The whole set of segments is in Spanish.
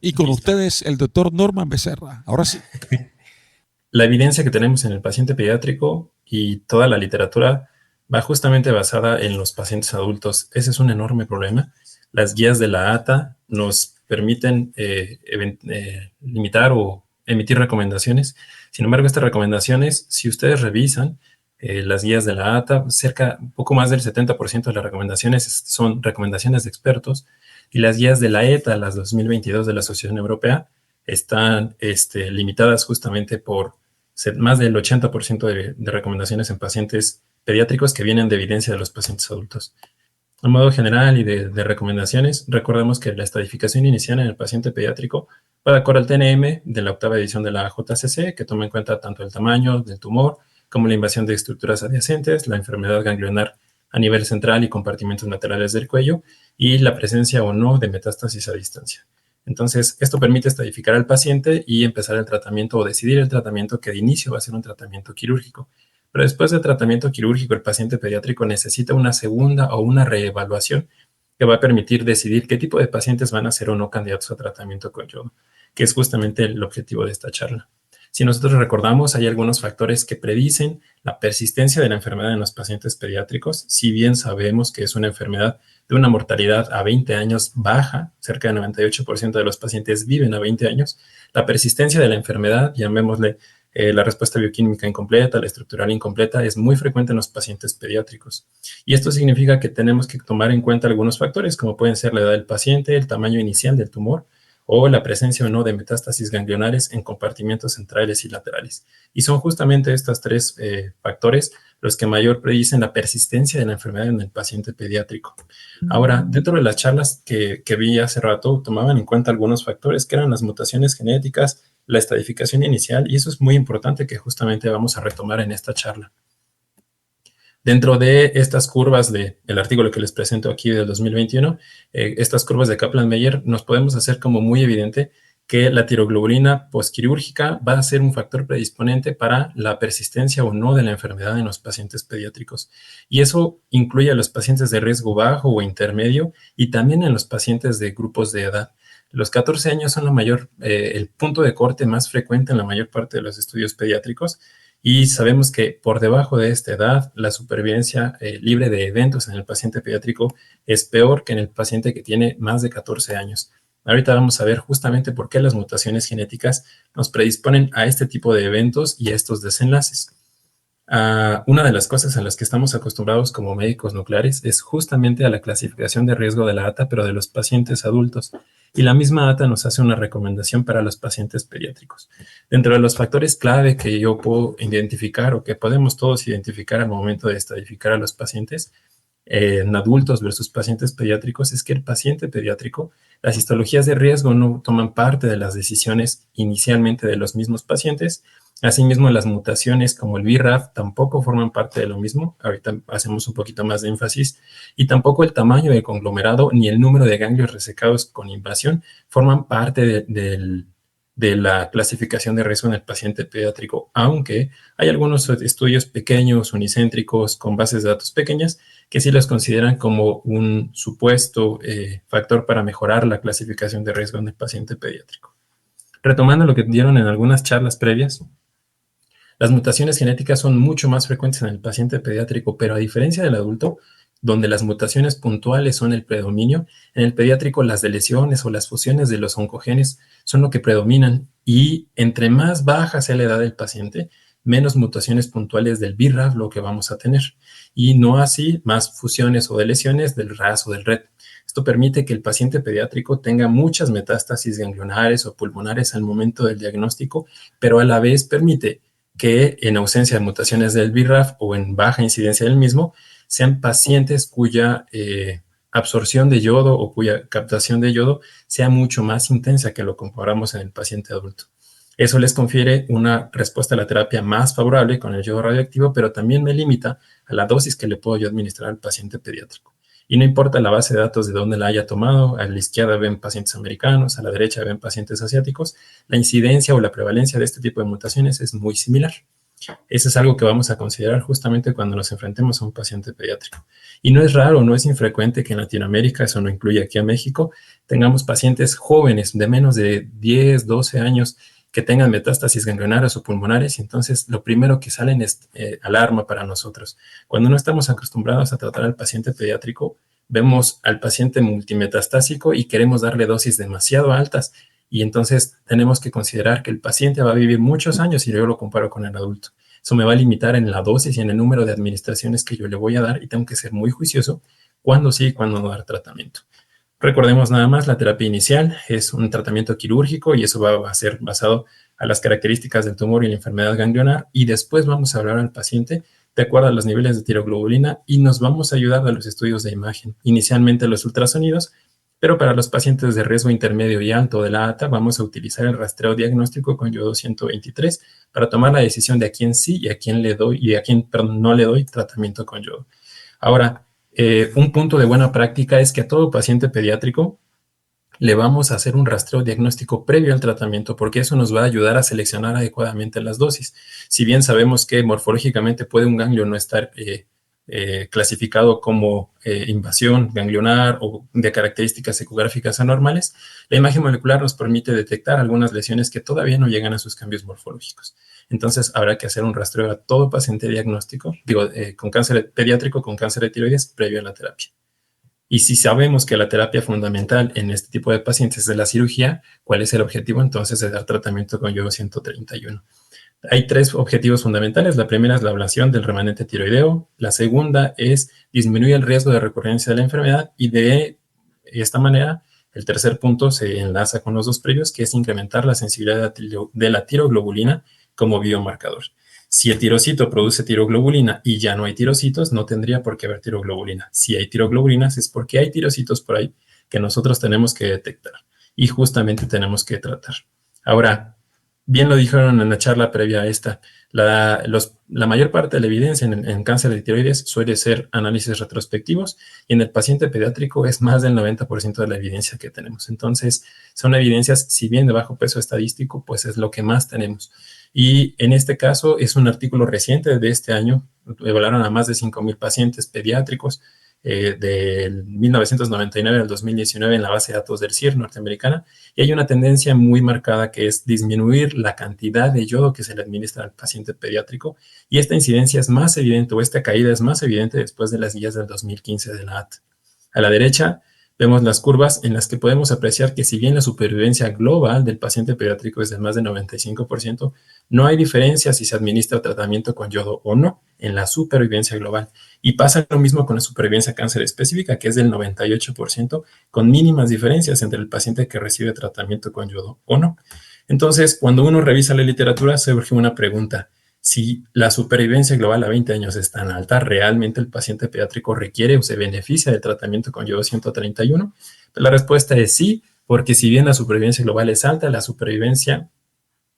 Y con Listo. ustedes, el doctor Norman Becerra. Ahora sí. La evidencia que tenemos en el paciente pediátrico y toda la literatura va justamente basada en los pacientes adultos. Ese es un enorme problema. Las guías de la ATA nos permiten limitar o emitir recomendaciones. Sin embargo, estas recomendaciones, si ustedes revisan las guías de la ATA, un poco más del 70% de las recomendaciones son recomendaciones de expertos, y las guías de la ETA, las 2022 de la Asociación Europea, están limitadas justamente por más del 80% de recomendaciones en pacientes pediátricos que vienen de evidencia de los pacientes adultos. A modo general y de recomendaciones, recordemos que la estadificación inicial en el paciente pediátrico va de acuerdo al TNM de la octava edición de la JCC, que toma en cuenta tanto el tamaño del tumor como la invasión de estructuras adyacentes, la enfermedad ganglionar a nivel central y compartimentos laterales del cuello, y la presencia o no de metástasis a distancia. Entonces, esto permite estadificar al paciente y empezar el tratamiento o decidir el tratamiento, que de inicio va a ser un tratamiento quirúrgico. Pero después del tratamiento quirúrgico, el paciente pediátrico necesita una segunda o una reevaluación que va a permitir decidir qué tipo de pacientes van a ser o no candidatos a tratamiento con yodo, que es justamente el objetivo de esta charla. Si nosotros recordamos, hay algunos factores que predicen la persistencia de la enfermedad en los pacientes pediátricos. Si bien sabemos que es una enfermedad de una mortalidad a 20 años baja, cerca del 98% de los pacientes viven a 20 años, la persistencia de la enfermedad, llamémosle la respuesta bioquímica incompleta, la estructural incompleta, es muy frecuente en los pacientes pediátricos. Y esto significa que tenemos que tomar en cuenta algunos factores, como pueden ser la edad del paciente, el tamaño inicial del tumor, o la presencia o no de metástasis ganglionares en compartimentos centrales y laterales. Y son justamente estos tres factores los que mayor predicen la persistencia de la enfermedad en el paciente pediátrico. Ahora, dentro de las charlas que vi hace rato, tomaban en cuenta algunos factores que eran las mutaciones genéticas, la estadificación inicial, y eso es muy importante, que justamente vamos a retomar en esta charla. Dentro de estas curvas del artículo que les presento aquí del 2021, estas curvas de Kaplan-Meier, nos podemos hacer como muy evidente que la tiroglobulina postquirúrgica va a ser un factor predisponente para la persistencia o no de la enfermedad en los pacientes pediátricos. Y eso incluye a los pacientes de riesgo bajo o intermedio, y también en los pacientes de grupos de edad. Los 14 años son el punto de corte más frecuente en la mayor parte de los estudios pediátricos, y sabemos que por debajo de esta edad, la supervivencia libre de eventos en el paciente pediátrico es peor que en el paciente que tiene más de 14 años. Ahorita vamos a ver justamente por qué las mutaciones genéticas nos predisponen a este tipo de eventos y a estos desenlaces. Una de las cosas a las que estamos acostumbrados como médicos nucleares es justamente a la clasificación de riesgo de la ATA, pero de los pacientes adultos. Y la misma ATA nos hace una recomendación para los pacientes pediátricos. Dentro de los factores clave que yo puedo identificar, o que podemos todos identificar al momento de estadificar a los pacientes en adultos versus pacientes pediátricos, es que el paciente pediátrico, las histologías de riesgo no toman parte de las decisiones inicialmente de los mismos pacientes. Asimismo, las mutaciones como el BRAF tampoco forman parte de lo mismo. Ahorita hacemos un poquito más de énfasis. Y tampoco el tamaño del conglomerado ni el número de ganglios resecados con invasión forman parte de la clasificación de riesgo en el paciente pediátrico, aunque hay algunos estudios pequeños, unicéntricos, con bases de datos pequeñas, que sí los consideran como un supuesto factor para mejorar la clasificación de riesgo en el paciente pediátrico. Retomando lo que dieron en algunas charlas previas, las mutaciones genéticas son mucho más frecuentes en el paciente pediátrico, pero a diferencia del adulto, donde las mutaciones puntuales son el predominio, en el pediátrico las deleciones o las fusiones de los oncogenes son lo que predominan, y entre más baja sea la edad del paciente, menos mutaciones puntuales del BRAF lo que vamos a tener, y no así más fusiones o deleciones del RAS o del RET. Esto permite que el paciente pediátrico tenga muchas metástasis ganglionares o pulmonares al momento del diagnóstico, pero a la vez permite que en ausencia de mutaciones del BRAF o en baja incidencia del mismo, sean pacientes cuya absorción de yodo o cuya captación de yodo sea mucho más intensa que lo comparamos en el paciente adulto. Eso les confiere una respuesta a la terapia más favorable con el yodo radioactivo, pero también me limita a la dosis que le puedo yo administrar al paciente pediátrico. Y no importa la base de datos de dónde la haya tomado, a la izquierda ven pacientes americanos, a la derecha ven pacientes asiáticos, la incidencia o la prevalencia de este tipo de mutaciones es muy similar. Eso es algo que vamos a considerar justamente cuando nos enfrentemos a un paciente pediátrico. Y no es raro, no es infrecuente que en Latinoamérica, eso no incluye aquí a México, tengamos pacientes jóvenes de menos de 10, 12 años que tengan metástasis ganglionarias o pulmonares, y entonces lo primero que salen es alarma para nosotros. Cuando no estamos acostumbrados a tratar al paciente pediátrico, vemos al paciente multimetastásico y queremos darle dosis demasiado altas, y entonces tenemos que considerar que el paciente va a vivir muchos años si yo lo comparo con el adulto. Eso me va a limitar en la dosis y en el número de administraciones que yo le voy a dar, y tengo que ser muy juicioso cuándo sí y cuándo no dar tratamiento. Recordemos nada más, la terapia inicial es un tratamiento quirúrgico y eso va a ser basado a las características del tumor y la enfermedad ganglionar, y después vamos a hablar al paciente de acuerdo a los niveles de tiroglobulina y nos vamos a ayudar de los estudios de imagen, inicialmente los ultrasonidos, pero para los pacientes de riesgo intermedio y alto de la ATA vamos a utilizar el rastreo diagnóstico con yodo 123 para tomar la decisión de a quién sí y a quién le doy y a quién, perdón, no le doy tratamiento con yodo. Ahora, un punto de buena práctica es que a todo paciente pediátrico le vamos a hacer un rastreo diagnóstico previo al tratamiento, porque eso nos va a ayudar a seleccionar adecuadamente las dosis. Si bien sabemos que morfológicamente puede un ganglio no estar clasificado como invasión ganglionar o de características ecográficas anormales, la imagen molecular nos permite detectar algunas lesiones que todavía no llegan a sus cambios morfológicos. Entonces habrá que hacer un rastreo a todo paciente diagnóstico, con cáncer pediátrico con cáncer de tiroides previo a la terapia. Y si sabemos que la terapia fundamental en este tipo de pacientes es la cirugía, ¿cuál es el objetivo entonces de dar tratamiento con yodo 131? Hay tres objetivos fundamentales. La primera es la ablación del remanente tiroideo. La segunda es disminuir el riesgo de recurrencia de la enfermedad, y de esta manera el tercer punto se enlaza con los dos previos, que es incrementar la sensibilidad de la tiroglobulina como biomarcador. Si el tirocito produce tiroglobulina y ya no hay tirocitos, no tendría por qué haber tiroglobulina. Si hay tiroglobulinas es porque hay tirocitos por ahí que nosotros tenemos que detectar y justamente tenemos que tratar. Ahora, bien lo dijeron en la charla previa a esta, la mayor parte de la evidencia en cáncer de tiroides suele ser análisis retrospectivos, y en el paciente pediátrico es más del 90% de la evidencia que tenemos. Entonces, son evidencias, si bien de bajo peso estadístico, pues es lo que más tenemos. Y en este caso es un artículo reciente de este año, evaluaron a más de 5,000 pacientes pediátricos del 1999 al 2019 en la base de datos del CIR norteamericana, y hay una tendencia muy marcada que es disminuir la cantidad de yodo que se le administra al paciente pediátrico, y esta incidencia es más evidente, o esta caída es más evidente después de las guías del 2015 de la ATA. A la derecha vemos las curvas en las que podemos apreciar que si bien la supervivencia global del paciente pediátrico es de más de 95%, no hay diferencia si se administra tratamiento con yodo o no en la supervivencia global. Y pasa lo mismo con la supervivencia cáncer específica, que es del 98%, con mínimas diferencias entre el paciente que recibe tratamiento con yodo o no. Entonces, cuando uno revisa la literatura, surge una pregunta. Si la supervivencia global a 20 años es tan alta, ¿realmente el paciente pediátrico requiere o se beneficia del tratamiento con yodo 131? Pues la respuesta es sí, porque si bien la supervivencia global es alta, la supervivencia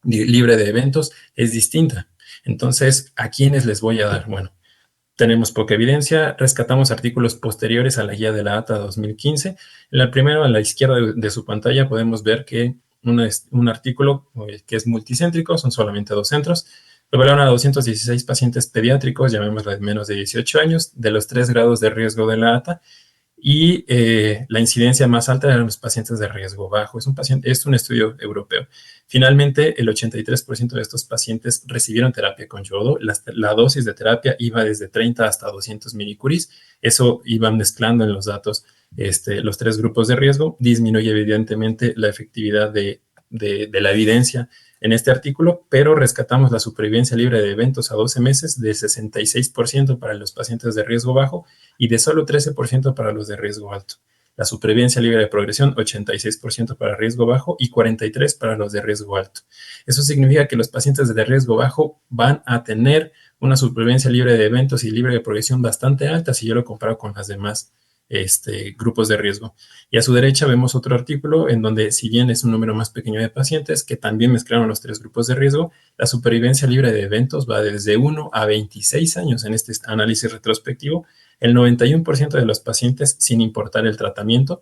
libre de eventos es distinta. Entonces, ¿a quiénes les voy a dar? Bueno, tenemos poca evidencia, rescatamos artículos posteriores a la guía de la ATA 2015. En el primero, a la izquierda de su pantalla, podemos ver que un artículo que es multicéntrico, son solamente 2 centros, evaluaron a 216 pacientes pediátricos, llamémosla de menos de 18 años, de los 3 grados de riesgo de la ATA, y la incidencia más alta eran los pacientes de riesgo bajo. Es un estudio europeo. Finalmente, el 83% de estos pacientes recibieron terapia con yodo. La dosis de terapia iba desde 30 hasta 200 milicuris. Eso iba mezclando en los datos los 3 grupos de riesgo. Disminuye evidentemente la efectividad de la evidencia en este artículo, pero rescatamos la supervivencia libre de eventos a 12 meses de 66% para los pacientes de riesgo bajo y de solo 13% para los de riesgo alto. La supervivencia libre de progresión, 86% para riesgo bajo y 43% para los de riesgo alto. Eso significa que los pacientes de riesgo bajo van a tener una supervivencia libre de eventos y libre de progresión bastante alta si yo lo comparo con las demás grupos de riesgo. Y a su derecha vemos otro artículo en donde, si bien es un número más pequeño de pacientes que también mezclaron los 3 grupos de riesgo, la supervivencia libre de eventos va desde 1 a 26 años en este análisis retrospectivo. El 91% de los pacientes, sin importar el tratamiento,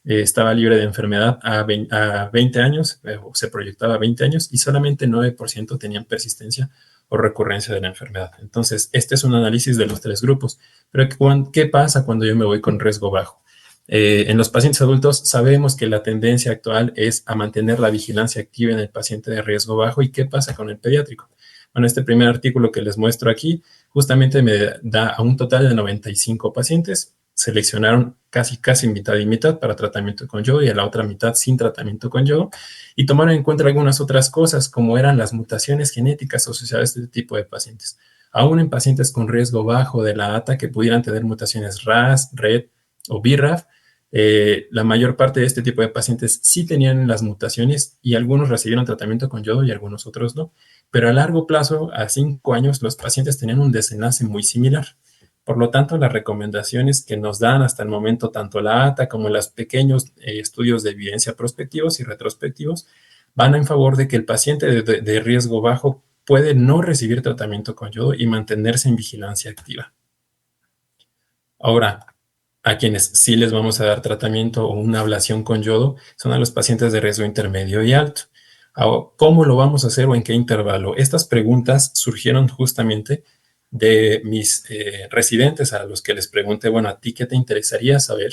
estaba libre de enfermedad a 20 años, o se proyectaba a 20 años, y solamente 9% tenían persistencia o recurrencia de la enfermedad. Entonces, este es un análisis de los 3 grupos. Pero, ¿qué pasa cuando yo me voy con riesgo bajo? En los pacientes adultos sabemos que la tendencia actual es a mantener la vigilancia activa en el paciente de riesgo bajo. ¿Y qué pasa con el pediátrico? Bueno, este primer artículo que les muestro aquí justamente me da a un total de 95 pacientes. Seleccionaron casi mitad y mitad para tratamiento con yodo y a la otra mitad sin tratamiento con yodo, y tomaron en cuenta algunas otras cosas como eran las mutaciones genéticas asociadas a este tipo de pacientes. Aún en pacientes con riesgo bajo de la ATA que pudieran tener mutaciones RAS, RET o BRAF, la mayor parte de este tipo de pacientes sí tenían las mutaciones y algunos recibieron tratamiento con yodo y algunos otros no. Pero a largo plazo, a 5 años, los pacientes tenían un desenlace muy similar. Por lo tanto, las recomendaciones que nos dan hasta el momento, tanto la ATA como los pequeños estudios de evidencia prospectivos y retrospectivos, van en favor de que el paciente de riesgo bajo puede no recibir tratamiento con yodo y mantenerse en vigilancia activa. Ahora, a quienes sí les vamos a dar tratamiento o una ablación con yodo son a los pacientes de riesgo intermedio y alto. Ahora, ¿cómo lo vamos a hacer o en qué intervalo? Estas preguntas surgieron justamente de mis residentes a los que les pregunté, bueno, ¿a ti qué te interesaría saber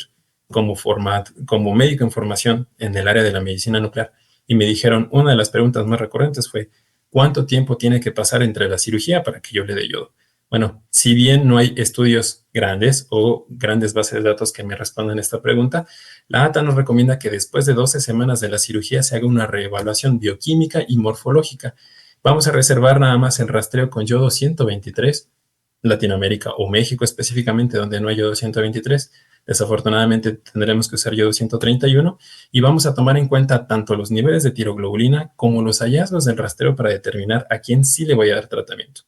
como médico en formación en el área de la medicina nuclear? Y me dijeron, una de las preguntas más recurrentes fue, ¿cuánto tiempo tiene que pasar entre la cirugía para que yo le dé yodo? Bueno, si bien no hay estudios grandes o grandes bases de datos que me respondan esta pregunta, la ATA nos recomienda que después de 12 semanas de la cirugía se haga una reevaluación bioquímica y morfológica. Vamos a reservar nada más el rastreo con yodo 123, Latinoamérica o México específicamente, donde no hay yodo 123. Desafortunadamente tendremos que usar yodo 131 y vamos a tomar en cuenta tanto los niveles de tiroglobulina como los hallazgos del rastreo para determinar a quién sí le voy a dar tratamiento.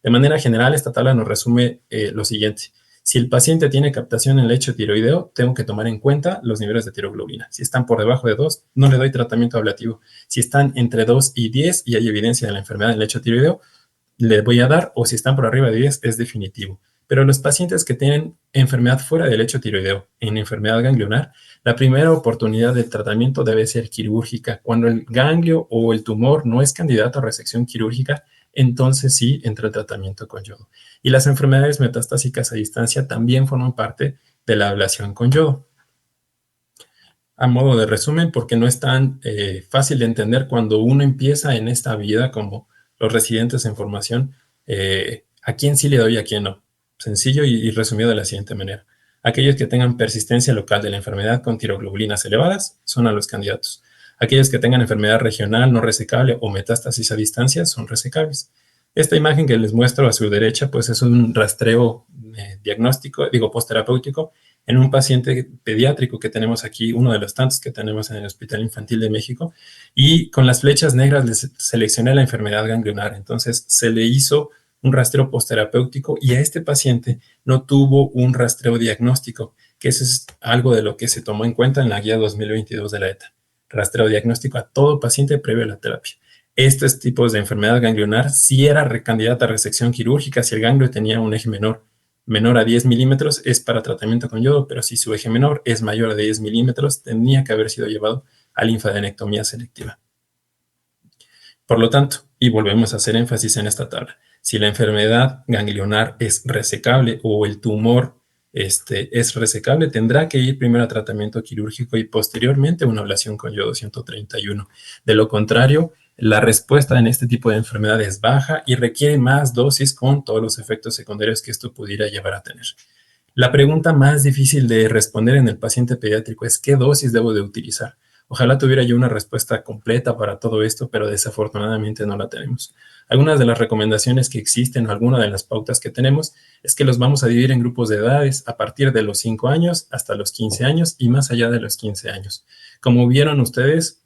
De manera general, esta tabla nos resume lo siguiente. Si el paciente tiene captación en lecho tiroideo, tengo que tomar en cuenta los niveles de tiroglobulina. Si están por debajo de 2, no le doy tratamiento ablativo. Si están entre 2 y 10 y hay evidencia de la enfermedad en lecho tiroideo, le voy a dar, o si están por arriba de 10, es definitivo. Pero los pacientes que tienen enfermedad fuera del lecho tiroideo, en enfermedad ganglionar, la primera oportunidad de tratamiento debe ser quirúrgica. Cuando el ganglio o el tumor no es candidato a resección quirúrgica, entonces sí entra el tratamiento con yodo. Y las enfermedades metastásicas a distancia también forman parte de la ablación con yodo. A modo de resumen, porque no es tan fácil de entender cuando uno empieza en esta vida como los residentes en formación, a quién sí le doy y a quién no. Sencillo y resumido de la siguiente manera. Aquellos que tengan persistencia local de la enfermedad con tiroglobulinas elevadas son a los candidatos. Aquellos que tengan enfermedad regional no resecable o metástasis a distancia son resecables. Esta imagen que les muestro a su derecha, pues es un rastreo postterapéutico en un paciente pediátrico que tenemos aquí, uno de los tantos que tenemos en el Hospital Infantil de México, y con las flechas negras les seleccioné la enfermedad ganglionar. Entonces se le hizo un rastreo postterapéutico y a este paciente no tuvo un rastreo diagnóstico, que eso es algo de lo que se tomó en cuenta en la guía 2022 de la ETA. Rastreo diagnóstico a todo paciente previo a la terapia. Estos tipos de enfermedad ganglionar sí era candidata a resección quirúrgica si el ganglio tenía un eje menor a 10 milímetros es para tratamiento con yodo, pero si su eje menor es mayor a 10 milímetros, tendría que haber sido llevado a linfadenectomía selectiva. Por lo tanto, y volvemos a hacer énfasis en esta tabla, si la enfermedad ganglionar es resecable o el tumor es resecable, tendrá que ir primero a tratamiento quirúrgico y posteriormente a una ablación con yodo 131. De lo contrario, la respuesta en este tipo de enfermedad es baja y requiere más dosis con todos los efectos secundarios que esto pudiera llevar a tener. La pregunta más difícil de responder en el paciente pediátrico es ¿qué dosis debo de utilizar? Ojalá tuviera yo una respuesta completa para todo esto, pero desafortunadamente no la tenemos. Algunas de las recomendaciones que existen, algunas de las pautas que tenemos, es que los vamos a dividir en grupos de edades a partir de los 5 años hasta los 15 años y más allá de los 15 años. Como vieron ustedes,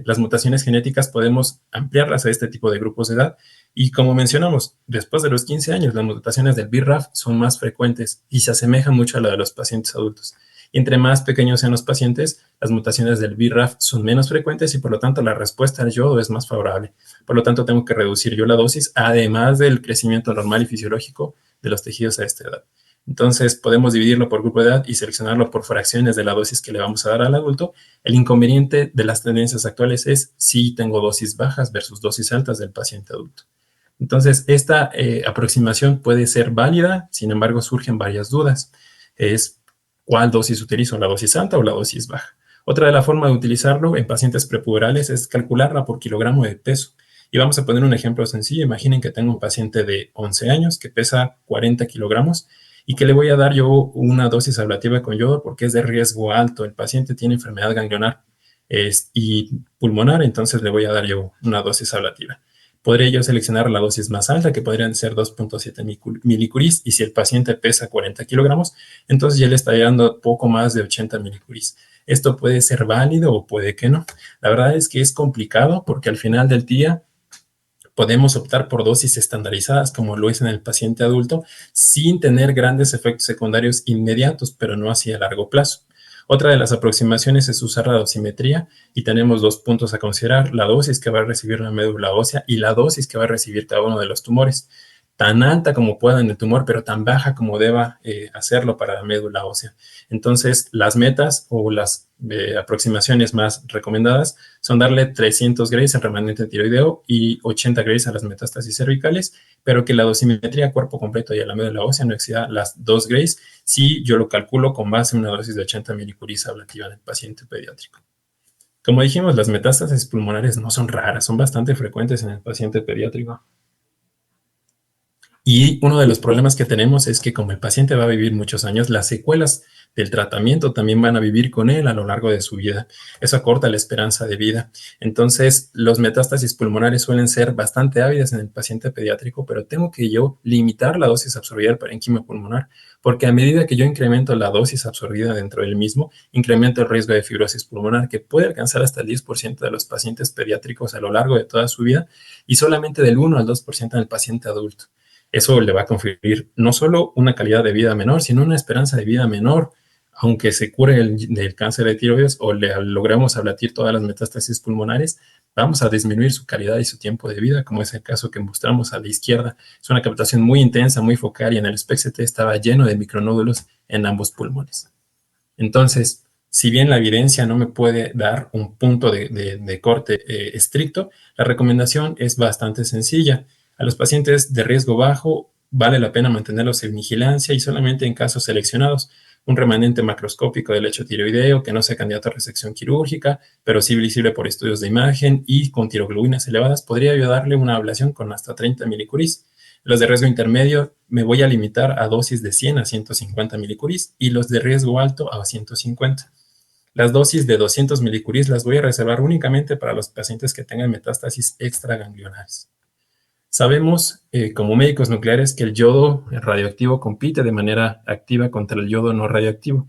las mutaciones genéticas podemos ampliarlas a este tipo de grupos de edad y como mencionamos, después de los 15 años, las mutaciones del BRAF son más frecuentes y se asemejan mucho a la de los pacientes adultos. Y entre más pequeños sean los pacientes, las mutaciones del BRAF son menos frecuentes y por lo tanto la respuesta al yodo es más favorable. Por lo tanto, tengo que reducir yo la dosis, además del crecimiento normal y fisiológico de los tejidos a esta edad. Entonces, podemos dividirlo por grupo de edad y seleccionarlo por fracciones de la dosis que le vamos a dar al adulto. El inconveniente de las tendencias actuales es si tengo dosis bajas versus dosis altas del paciente adulto. Entonces, esta aproximación puede ser válida, sin embargo, surgen varias dudas. Es cuál dosis utilizo, la dosis alta o la dosis baja. Otra de las formas de utilizarlo en pacientes prepuberales es calcularla por kilogramo de peso. Y vamos a poner un ejemplo sencillo. Imaginen que tengo un paciente de 11 años que pesa 40 kilogramos y que le voy a dar yo una dosis ablativa con yodo porque es de riesgo alto. El paciente tiene enfermedad ganglionar y pulmonar, entonces le voy a dar yo una dosis ablativa. Podría yo seleccionar la dosis más alta, que podrían ser 2.7 milicuris, y si el paciente pesa 40 kilogramos, entonces ya le estaría dando poco más de 80 milicuris. Esto puede ser válido o puede que no. La verdad es que es complicado porque al final del día podemos optar por dosis estandarizadas, como lo es en el paciente adulto, sin tener grandes efectos secundarios inmediatos, pero no así a largo plazo. Otra de las aproximaciones es usar la dosimetría y tenemos dos puntos a considerar: la dosis que va a recibir la médula ósea y la dosis que va a recibir cada uno de los tumores. Tan alta como pueda en el tumor, pero tan baja como deba hacerlo para la médula ósea. Entonces, las metas o las aproximaciones más recomendadas son darle 300 Grays al remanente tiroideo y 80 Grays a las metástasis cervicales, pero que la dosimetría cuerpo completo y a la médula ósea no exceda las 2 Grays si yo lo calculo con base en una dosis de 80 milicuris ablativa del paciente pediátrico. Como dijimos, las metástasis pulmonares no son raras, son bastante frecuentes en el paciente pediátrico. Y uno de los problemas que tenemos es que como el paciente va a vivir muchos años, las secuelas del tratamiento también van a vivir con él a lo largo de su vida. Eso acorta la esperanza de vida. Entonces, los metástasis pulmonares suelen ser bastante ávidas en el paciente pediátrico, pero tengo que yo limitar la dosis absorbida del parénquima pulmonar, porque a medida que yo incremento la dosis absorbida dentro del mismo, incremento el riesgo de fibrosis pulmonar, que puede alcanzar hasta el 10% de los pacientes pediátricos a lo largo de toda su vida y solamente del 1 al 2% en el paciente adulto. Eso le va a conferir no solo una calidad de vida menor, sino una esperanza de vida menor, aunque se cure del cáncer de tiroides o le logremos ablatir todas las metástasis pulmonares, vamos a disminuir su calidad y su tiempo de vida, como es el caso que mostramos a la izquierda. Es una captación muy intensa, muy focal, y en el SPECT estaba lleno de micronódulos en ambos pulmones. Entonces, si bien la evidencia no me puede dar un punto de corte estricto, la recomendación es bastante sencilla. A los pacientes de riesgo bajo vale la pena mantenerlos en vigilancia y solamente en casos seleccionados. Un remanente macroscópico del lecho tiroideo que no sea candidato a resección quirúrgica, pero sí visible por estudios de imagen y con tiroglobulinas elevadas, podría ayudarle una ablación con hasta 30 milicuris. Los de riesgo intermedio me voy a limitar a dosis de 100 a 150 milicuris y los de riesgo alto a 150. Las dosis de 200 milicuris las voy a reservar únicamente para los pacientes que tengan metástasis extraganglionares. Sabemos, como médicos nucleares, que el yodo radioactivo compite de manera activa contra el yodo no radioactivo.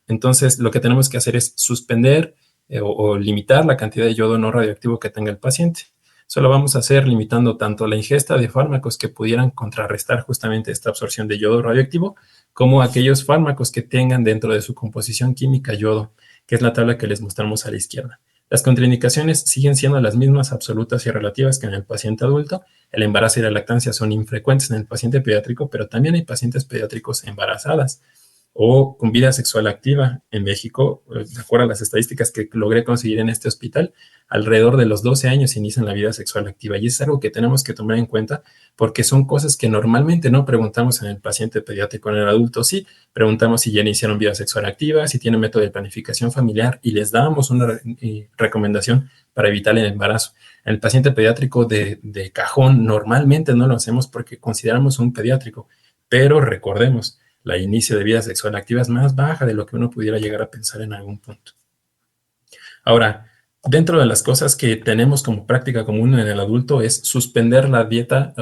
Entonces, lo que tenemos que hacer es suspender o limitar la cantidad de yodo no radioactivo que tenga el paciente. Eso lo vamos a hacer limitando tanto la ingesta de fármacos que pudieran contrarrestar justamente esta absorción de yodo radioactivo, como aquellos fármacos que tengan dentro de su composición química yodo, que es la tabla que les mostramos a la izquierda. Las contraindicaciones siguen siendo las mismas absolutas y relativas que en el paciente adulto. El embarazo y la lactancia son infrecuentes en el paciente pediátrico, pero también hay pacientes pediátricos embarazadas o con vida sexual activa. En México, de acuerdo a las estadísticas que logré conseguir en este hospital, alrededor de los 12 años inician la vida sexual activa, y es algo que tenemos que tomar en cuenta porque son cosas que normalmente no preguntamos en el paciente pediátrico. En el adulto sí, preguntamos si ya iniciaron vida sexual activa, si tienen método de planificación familiar y les damos una recomendación para evitar el embarazo. En el paciente pediátrico de cajón normalmente no lo hacemos porque consideramos un pediátrico, pero recordemos, la inicio de vida sexual activa es más baja de lo que uno pudiera llegar a pensar en algún punto. Ahora, dentro de las cosas que tenemos como práctica común en el adulto es suspender la dieta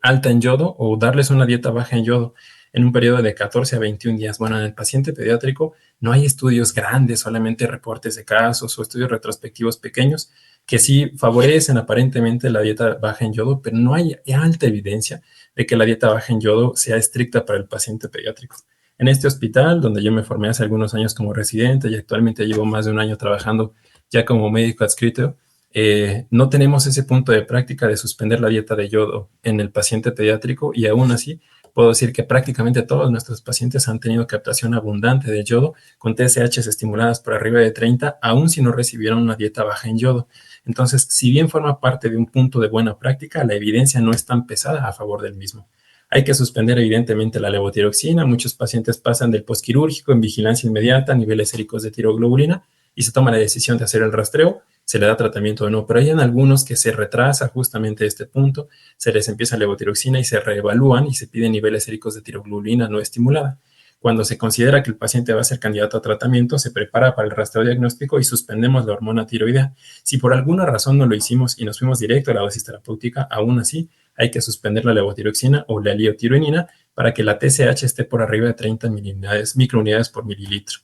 alta en yodo o darles una dieta baja en yodo en un periodo de 14 a 21 días. Bueno, en el paciente pediátrico no hay estudios grandes, solamente reportes de casos o estudios retrospectivos pequeños que sí favorecen aparentemente la dieta baja en yodo, pero no hay alta evidencia de que la dieta baja en yodo sea estricta para el paciente pediátrico. En este hospital, donde yo me formé hace algunos años como residente y actualmente llevo más de un año trabajando ya como médico adscrito, no tenemos ese punto de práctica de suspender la dieta de yodo en el paciente pediátrico, y aún así puedo decir que prácticamente todos nuestros pacientes han tenido captación abundante de yodo con TSHs estimuladas por arriba de 30, aun si no recibieron una dieta baja en yodo. Entonces, si bien forma parte de un punto de buena práctica, la evidencia no es tan pesada a favor del mismo. Hay que suspender evidentemente la levotiroxina. Muchos pacientes pasan del posquirúrgico en vigilancia inmediata, niveles séricos de tiroglobulina, y se toma la decisión de hacer el rastreo, se le da tratamiento o no. Pero hay en algunos que se retrasa justamente este punto, se les empieza levotiroxina y se reevalúan y se piden niveles séricos de tiroglobulina no estimulada. Cuando se considera que el paciente va a ser candidato a tratamiento, se prepara para el rastreo diagnóstico y suspendemos la hormona tiroidea. Si por alguna razón no lo hicimos y nos fuimos directo a la dosis terapéutica, aún así hay que suspender la levotiroxina o la liotiroenina para que la TSH esté por arriba de 30 microunidades por mililitro.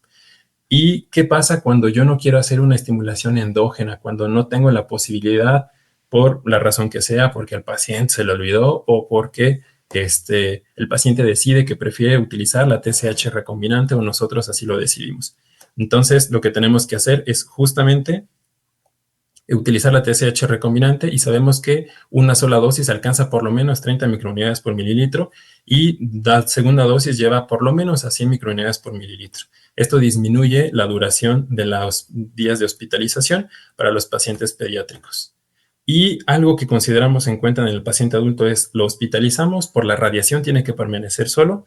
¿Y qué pasa cuando yo no quiero hacer una estimulación endógena? Cuando no tengo la posibilidad, por la razón que sea, porque al paciente se le olvidó o porque el paciente decide que prefiere utilizar la TSH recombinante o nosotros así lo decidimos. Entonces, lo que tenemos que hacer es justamente utilizar la TSH recombinante y sabemos que una sola dosis alcanza por lo menos 30 microunidades por mililitro y la segunda dosis lleva por lo menos a 100 microunidades por mililitro. Esto disminuye la duración de los días de hospitalización para los pacientes pediátricos. Y algo que consideramos en cuenta en el paciente adulto es lo hospitalizamos por la radiación, tiene que permanecer solo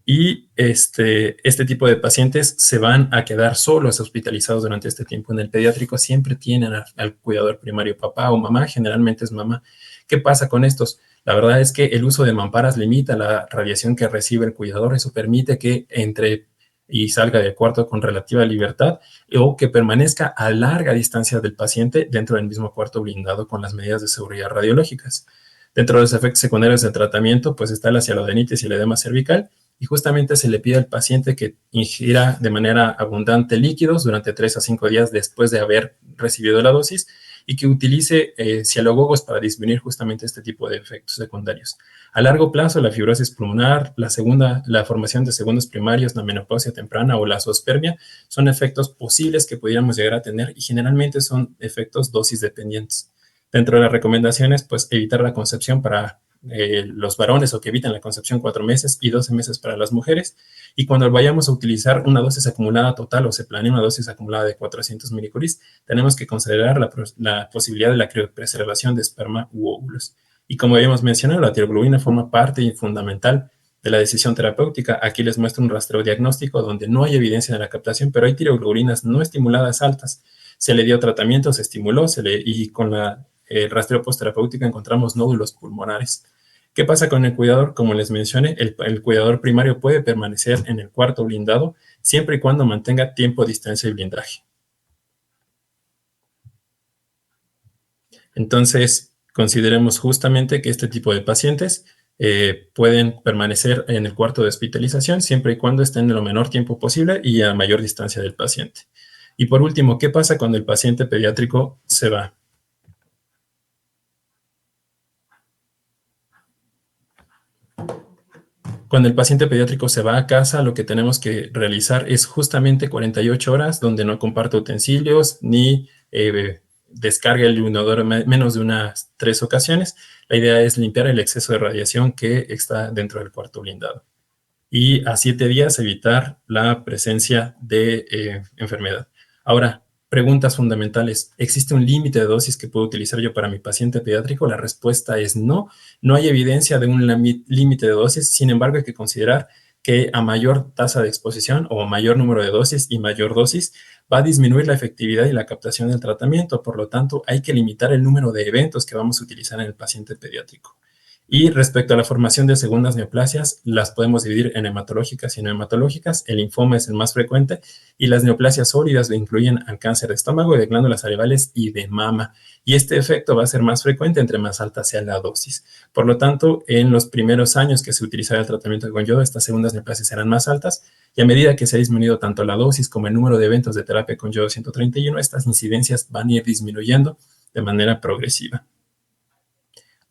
y este tipo de pacientes se van a quedar solos hospitalizados durante este tiempo. En el pediátrico siempre tienen al cuidador primario, papá o mamá, generalmente es mamá. ¿Qué pasa con estos? La verdad es que el uso de mamparas limita la radiación que recibe el cuidador, eso permite que entre y salga del cuarto con relativa libertad o que permanezca a larga distancia del paciente dentro del mismo cuarto blindado con las medidas de seguridad radiológicas. Dentro de los efectos secundarios del tratamiento, pues está la cialodenitis y el edema cervical, y justamente se le pide al paciente que ingiera de manera abundante líquidos durante 3 a 5 días después de haber recibido la dosis y que utilice cialogogos para disminuir justamente este tipo de efectos secundarios. A largo plazo, la fibrosis pulmonar, la formación de segundos primarios, la menopausia temprana o la zoospermia son efectos posibles que pudiéramos llegar a tener y generalmente son efectos dosis dependientes. Dentro de las recomendaciones, pues evitar la concepción para los varones o que eviten la concepción 4 meses y 12 meses para las mujeres. Y cuando vayamos a utilizar una dosis acumulada total o se planea una dosis acumulada de 400 milicuris, tenemos que considerar la posibilidad de la criopreservación de esperma u óvulos. Y como habíamos mencionado, la tiroglobulina forma parte fundamental de la decisión terapéutica. Aquí les muestro un rastreo diagnóstico donde no hay evidencia de la captación, pero hay tiroglobulinas no estimuladas altas. Se le dio tratamiento, se estimuló, y con el rastreo postterapéutico encontramos nódulos pulmonares. ¿Qué pasa con el cuidador? Como les mencioné, el cuidador primario puede permanecer en el cuarto blindado siempre y cuando mantenga tiempo, distancia y blindaje. Entonces, consideremos justamente que este tipo de pacientes pueden permanecer en el cuarto de hospitalización siempre y cuando estén en lo menor tiempo posible y a mayor distancia del paciente. Y por último, ¿qué pasa cuando el paciente pediátrico se va? Cuando el paciente pediátrico se va a casa, lo que tenemos que realizar es justamente 48 horas donde no comparta utensilios ni descargue el inodoro menos de unas 3 ocasiones. La idea es limpiar el exceso de radiación que está dentro del cuarto blindado. Y a 7 días evitar la presencia de enfermedad. Ahora, preguntas fundamentales. ¿Existe un límite de dosis que puedo utilizar yo para mi paciente pediátrico? La respuesta es no. No hay evidencia de un límite de dosis. Sin embargo, hay que considerar que a mayor tasa de exposición o mayor número de dosis y mayor dosis va a disminuir la efectividad y la captación del tratamiento. Por lo tanto, hay que limitar el número de eventos que vamos a utilizar en el paciente pediátrico. Y respecto a la formación de segundas neoplasias, las podemos dividir en hematológicas y no hematológicas. El linfoma es el más frecuente y las neoplasias sólidas incluyen al cáncer de estómago, de glándulas salivales y de mama. Y este efecto va a ser más frecuente entre más alta sea la dosis. Por lo tanto, en los primeros años que se utilizaba el tratamiento con yodo, estas segundas neoplasias serán más altas y a medida que se ha disminuido tanto la dosis como el número de eventos de terapia con yodo 131, estas incidencias van a ir disminuyendo de manera progresiva.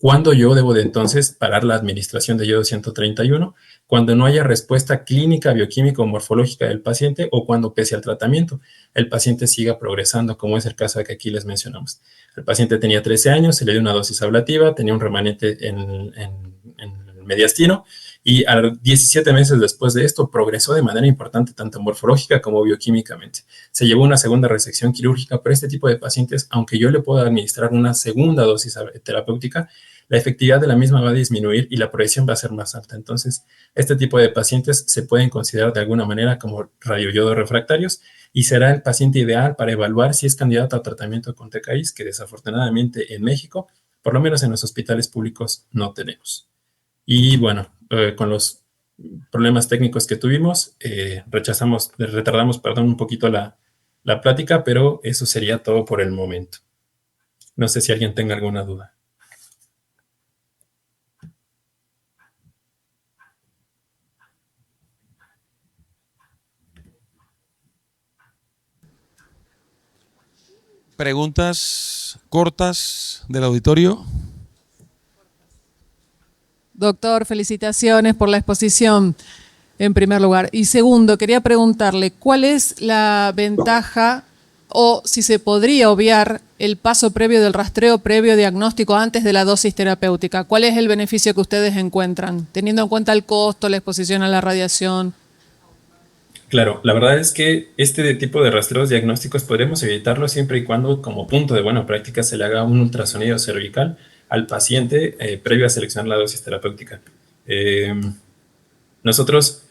¿Cuándo yo debo de entonces parar la administración de yodo 131? Cuando no haya respuesta clínica, bioquímica o morfológica del paciente o cuando pese al tratamiento el paciente siga progresando, como es el caso que aquí les mencionamos. El paciente tenía 13 años, se le dio una dosis ablativa, tenía un remanente en el mediastino Y a 17 meses después de esto progresó de manera importante tanto morfológica como bioquímicamente. Se llevó una segunda resección quirúrgica, pero este tipo de pacientes, aunque yo le pueda administrar una segunda dosis terapéutica, la efectividad de la misma va a disminuir y la progresión va a ser más alta. Entonces, este tipo de pacientes se pueden considerar de alguna manera como radioyodo refractarios y será el paciente ideal para evaluar si es candidato a tratamiento con TKIs, que desafortunadamente en México, por lo menos en los hospitales públicos, no tenemos. Y bueno, con los problemas técnicos que tuvimos, retardamos, perdón, un poquito la plática, pero eso sería todo por el momento. No sé si alguien tenga alguna duda. Preguntas cortas del auditorio. Doctor, felicitaciones por la exposición, en primer lugar. Y segundo, quería preguntarle, ¿cuál es la ventaja o si se podría obviar el paso previo del rastreo previo diagnóstico antes de la dosis terapéutica? ¿Cuál es el beneficio que ustedes encuentran, teniendo en cuenta el costo, la exposición a la radiación? Claro, la verdad es que este tipo de rastreos diagnósticos podremos evitarlo siempre y cuando, como punto de buena práctica, se le haga un ultrasonido cervical al paciente previo a seleccionar la dosis terapéutica. Nosotros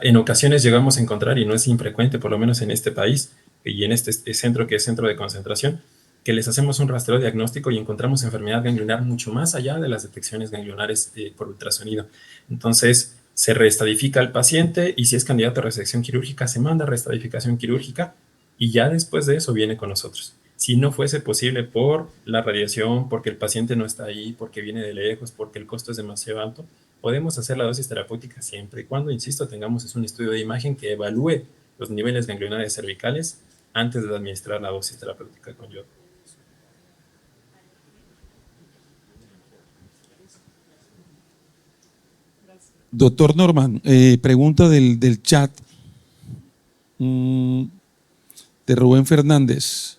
en ocasiones llegamos a encontrar, y no es infrecuente, por lo menos en este país y en este centro que es centro de concentración, que les hacemos un rastreo diagnóstico y encontramos enfermedad ganglionar mucho más allá de las detecciones ganglionares por ultrasonido. Entonces, se reestadifica al paciente y si es candidato a resección quirúrgica, se manda a reestadificación quirúrgica y ya después de eso viene con nosotros. Si no fuese posible por la radiación, porque el paciente no está ahí, porque viene de lejos, porque el costo es demasiado alto, podemos hacer la dosis terapéutica siempre y cuando, insisto, tengamos un estudio de imagen que evalúe los niveles ganglionares cervicales antes de administrar la dosis terapéutica con yodo. Doctor Norman, pregunta del chat de Rubén Fernández.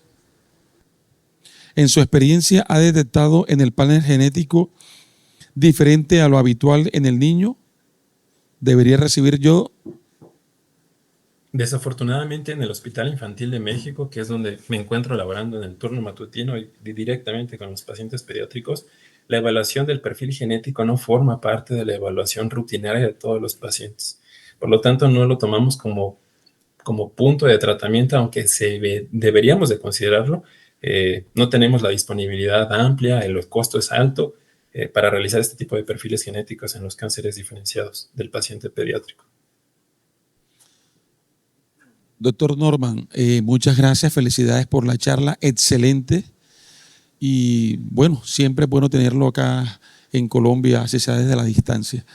En su experiencia, ¿ha detectado en el panel genético diferente a lo habitual en el niño? ¿Debería recibir yodo? Desafortunadamente en el Hospital Infantil de México, que es donde me encuentro laborando en el turno matutino y directamente con los pacientes pediátricos, la evaluación del perfil genético no forma parte de la evaluación rutinaria de todos los pacientes. Por lo tanto, no lo tomamos como punto de tratamiento, aunque deberíamos de considerarlo. No tenemos la disponibilidad amplia, el costo es alto para realizar este tipo de perfiles genéticos en los cánceres diferenciados del paciente pediátrico. Doctor Norman, muchas gracias, felicidades por la charla, excelente. Y bueno, siempre es bueno tenerlo acá en Colombia, así sea desde la distancia.